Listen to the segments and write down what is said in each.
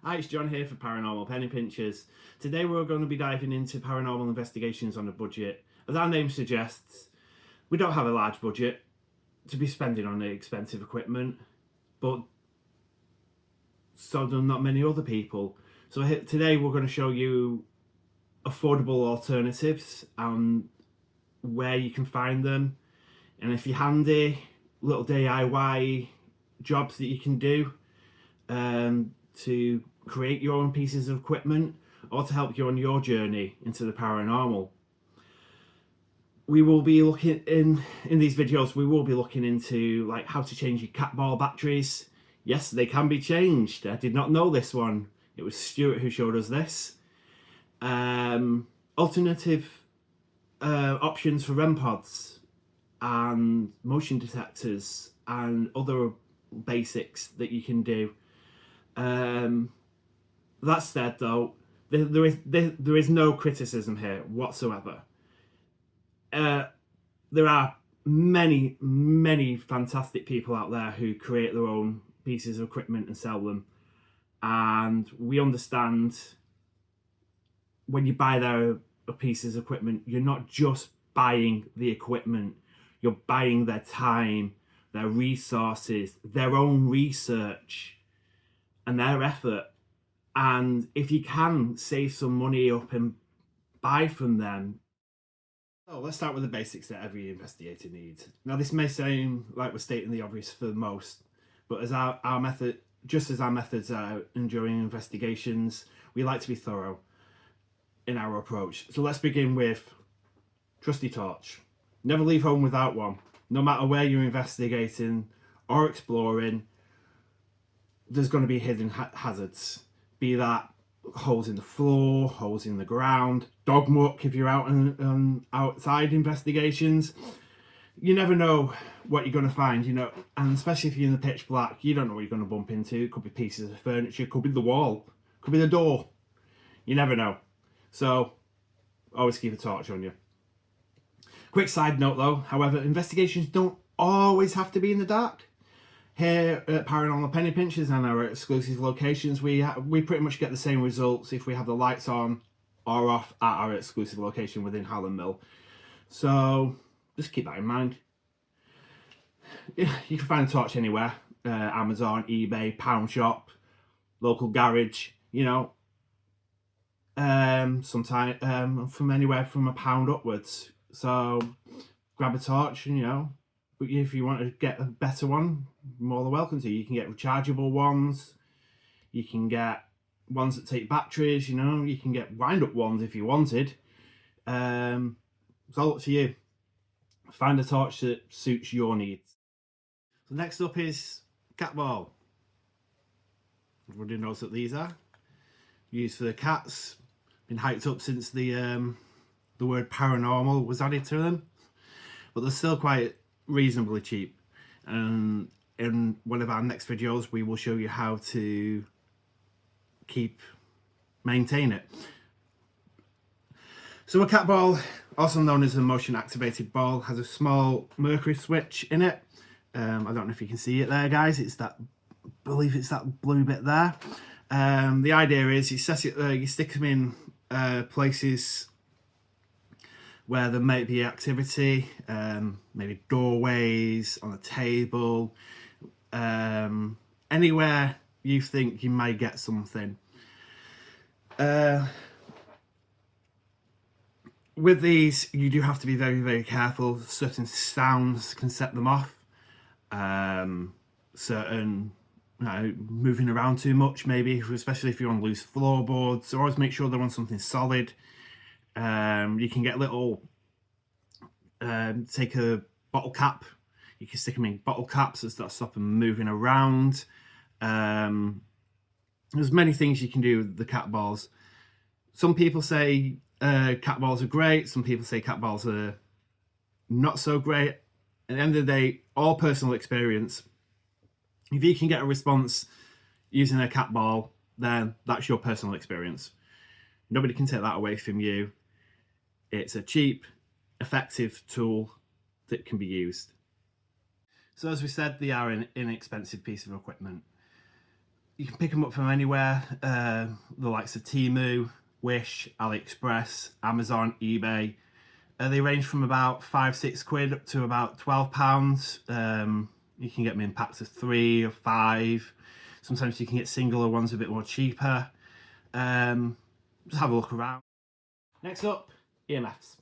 Hi, it's John here for Paranormal Penny Pinchers. Today we're going to be diving into paranormal investigations on a budget. As our name suggests, we don't have a large budget to be spending on expensive equipment, but so do not many other people. So today we're going to show you affordable alternatives and where you can find them. And if you're handy, little DIY jobs that you can do to create your own pieces of equipment or to help you on your journey into the paranormal. We will be looking in these videos, we will be looking into like how to change your cat ball batteries. Yes, they can be changed. I did not know this one. It was Stuart who showed us this. Alternative options for REM pods and motion detectors and other basics that you can do. That said, though, there is no criticism here whatsoever. There are many fantastic people out there who create their own pieces of equipment and sell them, and we understand when you buy their pieces of equipment, you're not just buying the equipment, you're buying their time, their resources, their own research and their effort. And if you can save some money up and buy from them. So let's start with the basics that every investigator needs. Now this may seem like we're stating the obvious for most, but as our method, just as our methods are during investigations, we like to be thorough in our approach. So let's begin with trusty torch. Never leave home without one. No matter where you're investigating or exploring, there's going to be hidden hazards. Be that holes in the floor, holes in the ground, dog muck if you're out and outside investigations. You never know what you're going to find, you know, and especially if you're in the pitch black, you don't know what you're going to bump into. It could be pieces of furniture, could be the wall, could be the door. You never know. So always keep a torch on you. Quick side note though, however, investigations don't always have to be in the dark. Here at Paranormal Penny Pinchers and our exclusive locations, we pretty much get the same results if we have the lights on or off at our exclusive location within Hallam Mill. So just keep that in mind. You can find a torch anywhere, Amazon, eBay, pound shop, local garage, you know, sometimes from anywhere from £1 upwards. So grab a torch and, you know, but if you want to get a better one, more than welcome to. You can get rechargeable ones. You can get ones that take batteries, you know. You can get wind-up ones if you wanted. It's all up to you. Find a torch that suits your needs. So next up is cat ball. Everybody knows what these are. Used for the cats. Been hyped up since the word paranormal was added to them. But they're still quite reasonably cheap, and in one of our next videos we will show you how to maintain it. So a cat ball, also known as a motion activated ball, has a small mercury switch in it. I don't know if you can see it there, guys. It's that, I believe it's that blue bit there. The idea is you set it you stick them in places where there might be activity, maybe doorways, on a table, anywhere you think you may get something. With these, you do have to be very careful. Certain sounds can set them off. Certain moving around too much, maybe, especially if you're on loose floorboards. So always make sure they're on something solid. You can get little, take a bottle cap, you can stick them in bottle caps that stop them moving around. There's many things you can do with the cat balls. Some people say cat balls are great, some people say cat balls are not so great. At the end of the day, all personal experience. If you can get a response using a cat ball, then that's your personal experience. Nobody can take that away from you. It's a cheap, effective tool that can be used. So as we said, they are an inexpensive piece of equipment. You can pick them up from anywhere, the likes of Temu, Wish, AliExpress, Amazon, eBay. They range from about £5-6 up to about £12. You can get them in packs of 3 or 5. Sometimes you can get singular ones a bit more cheaper. Just have a look around. Next up, EMFs.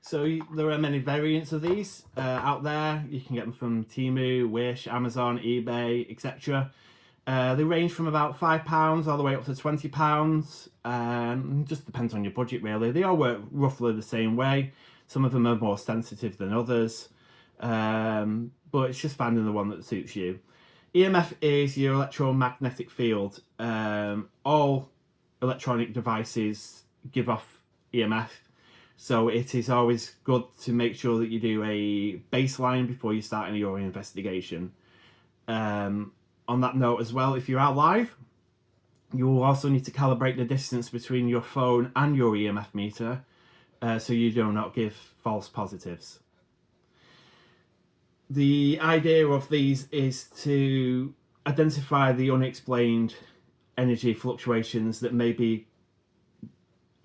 So there are many variants of these out there. You can get them from Temu, Wish, Amazon, eBay, etc. They range from about £5 all the way up to £20. Just depends on your budget, really. They all work roughly the same way. Some of them are more sensitive than others, but it's just finding the one that suits you. EMF is your electromagnetic field. All electronic devices give off EMF, so it is always good to make sure that you do a baseline before you start any of your investigation. On that note as well, if you're out live, you will also need to calibrate the distance between your phone and your EMF meter, so you do not give false positives. The idea of these is to identify the unexplained energy fluctuations that may be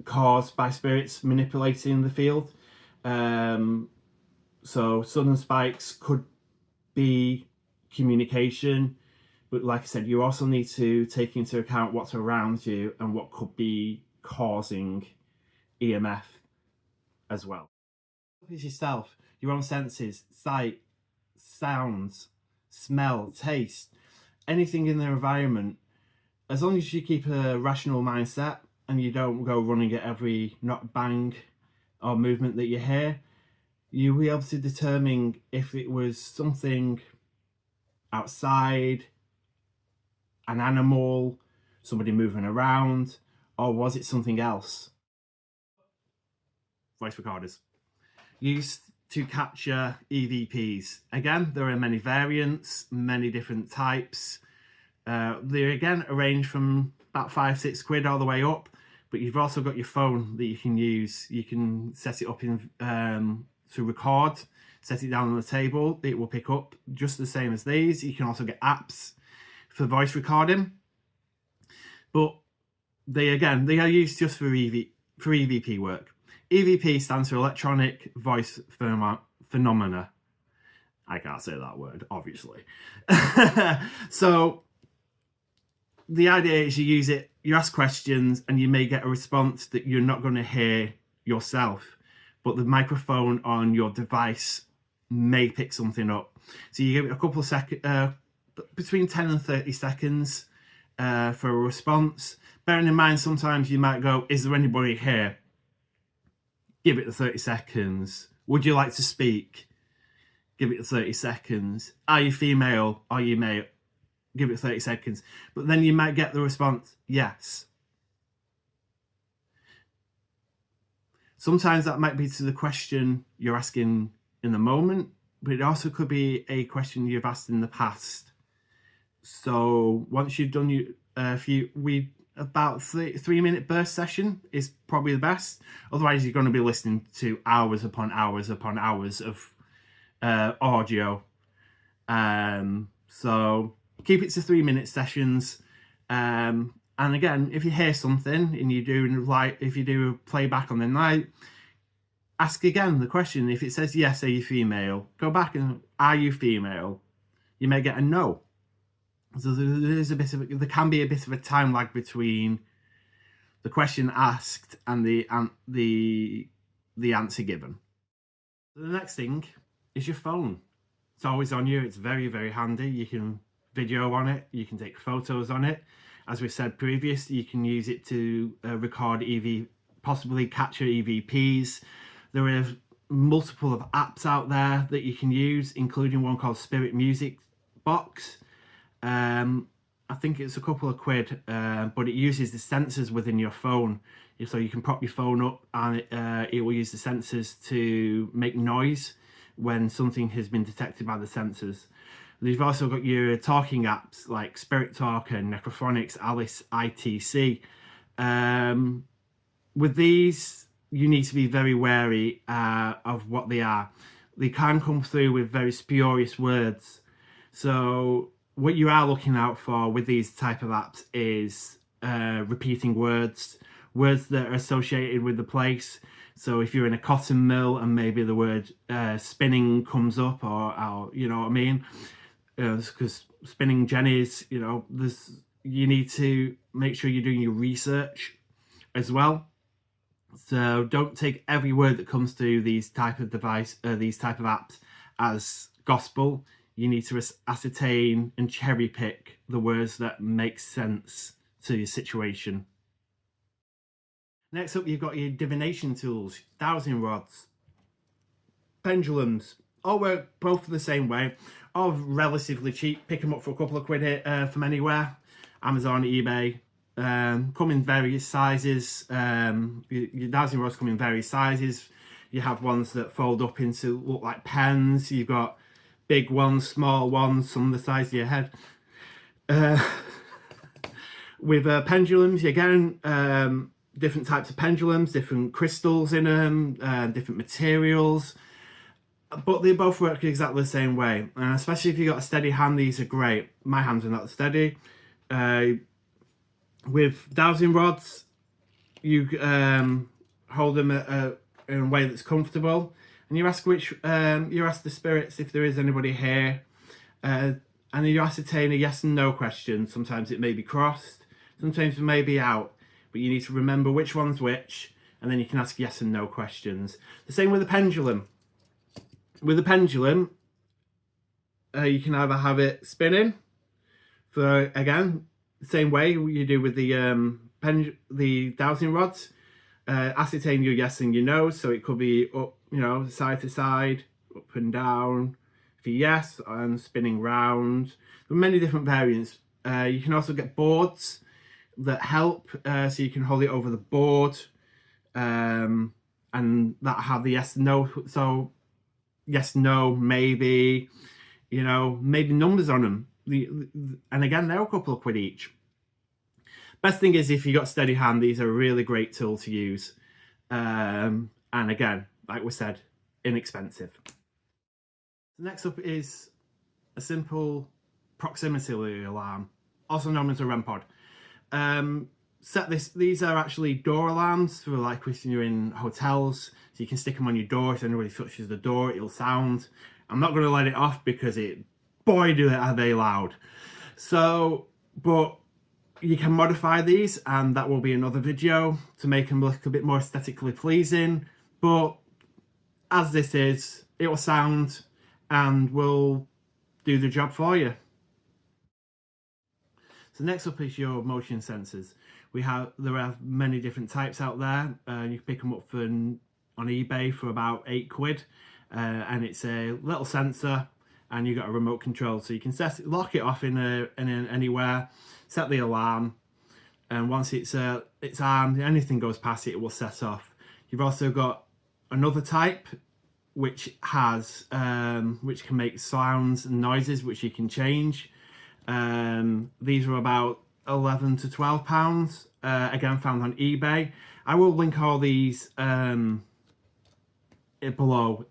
caused by spirits manipulating the field. So sudden spikes could be communication, but like I said, you also need to take into account what's around you and what could be causing EMF as well. It's yourself, your own senses, sight, sounds, smell, taste, anything in the environment. As long as you keep a rational mindset and you don't go running at every knock, bang or movement that you hear, you'll be able to determine if it was something outside, an animal, somebody moving around, or was it something else? Voice recorders. Used to capture EVPs. Again, there are many variants, many different types. They again range from about £5-6 all the way up, but you've also got your phone that you can use. You can set it up in to record, set it down on the table, it will pick up just the same as these. You can also get apps for voice recording, but they are used just for EVP work. EVP stands for electronic voice phenomena. I can't say that word, obviously. So the idea is you use it, you ask questions, and you may get a response that you're not going to hear yourself, but the microphone on your device may pick something up. So you give it a couple of seconds, between 10 and 30 seconds for a response. Bearing in mind, sometimes you might go, is there anybody here? Give it the 30 seconds. Would you like to speak? Give it the 30 seconds. Are you female? Are you male? Give it 30 seconds. But then you might get the response, yes. Sometimes that might be to the question you're asking in the moment, but it also could be a question you've asked in the past. So once you've done about 3-minute burst session is probably the best. Otherwise, you're going to be listening to hours upon hours upon hours of audio. So keep it to 3-minute sessions. And again, if you hear something and if you do a playback on the night, ask again the question. If it says yes, are you female? Go back and are you female? You may get a no. So there can be a bit of a time lag between the question asked and the answer given. The next thing is your phone. It's always on you. It's very, very handy. You can video on it. You can take photos on it. As we said previously, you can use it to record possibly capture EVPs. There are multiple of apps out there that you can use, including one called Spirit Music Box. I think it's a couple of quid, but it uses the sensors within your phone. So you can prop your phone up and it will use the sensors to make noise when something has been detected by the sensors. You've also got your talking apps like Spirit Talker, Necrophonics, Alice, ITC. With these, you need to be very wary of what they are. They can come through with very spurious words. So what you are looking out for with these type of apps is repeating words that are associated with the place. So if you're in a cotton mill and maybe the word spinning comes up, or you know what I mean, because spinning jennies, you know, you need to make sure you're doing your research as well. So don't take every word that comes through these type of apps as gospel. You need to ascertain and cherry pick the words that make sense to your situation. Next up, you've got your divination tools, dowsing rods, pendulums. All work both the same way, all relatively cheap. Pick them up for a couple of quid from anywhere, Amazon, eBay. Come in various sizes. Your dowsing rods come in various sizes. You have ones that fold up into look like pens. You've got big ones, small ones, some the size of your head. With pendulums, again, different types of pendulums, different crystals in them, different materials, but they both work exactly the same way. And especially if you've got a steady hand, these are great. My hands are not steady. With dowsing rods, you hold them in a way that's comfortable, and you ask the spirits if there is anybody here, and you ascertain a yes and no question. Sometimes it may be crossed, sometimes it may be out, but you need to remember which one's which, and then you can ask yes and no questions. The same with the pendulum. With the pendulum, you can either have it spinning for, again, the same way you do with the dowsing rods. Ascertain your yes and your no, so it could be up, you know, side to side, up and down for yes, and spinning round. There are many different variants. You can also get boards that help, so you can hold it over the board, and that have the yes and no. So yes, no, maybe, you know, maybe numbers on them. And again, they're a couple of quid each. Best thing is, if you got steady hand, these are a really great tool to use. And again, like we said, inexpensive. Next up is a simple proximity alarm, also known as a REM pod. These are actually door alarms for, like, when you're in hotels, so you can stick them on your door. If anybody touches the door, it'll sound. I'm not going to let it off because boy, are they loud. So, but you can modify these, and that will be another video to make them look a bit more aesthetically pleasing. But as this is, it will sound and will do the job for you. So next up is your motion sensors. There are many different types out there. You can pick them up on eBay for about 8 quid, and it's a little sensor, and you've got a remote control, so you can lock it off in anywhere, set the alarm, and once it's armed, anything goes past it, it will set off. You've also got another type which can make sounds and noises, which you can change. These are about £11 to £12, again found on eBay. I will link all these below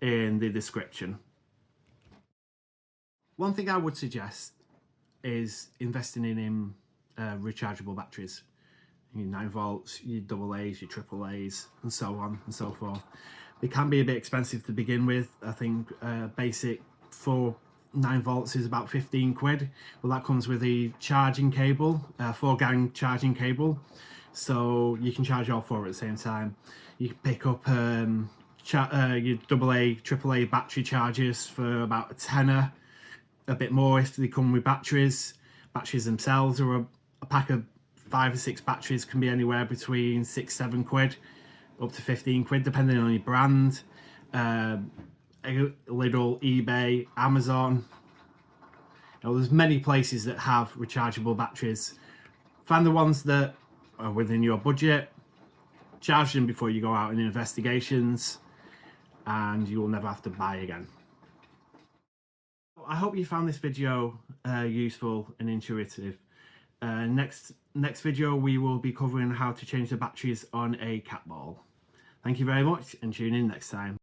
in the description. One thing I would suggest is investing in rechargeable batteries. Your 9 volts, your AA's, your AAA's, and so on and so forth. They can be a bit expensive to begin with. I think basic for 9 volts is about 15 quid. Well, that comes with a charging cable, 4-gang charging cable, so you can charge all 4 at the same time. You can pick up your AA, AAA battery chargers for about a tenner, a bit more if they come with batteries. Batteries themselves are a pack of 5 or 6 batteries can be anywhere between 6-7 quid up to 15 quid depending on your brand. Lidl, eBay, Amazon. There's many places that have rechargeable batteries. Find the ones that are within your budget, charge them before you go out in investigations, and you will never have to buy again. I hope you found this video useful and intuitive. Next video we will be covering how to change the batteries on a cat ball. Thank you very much, and tune in next time.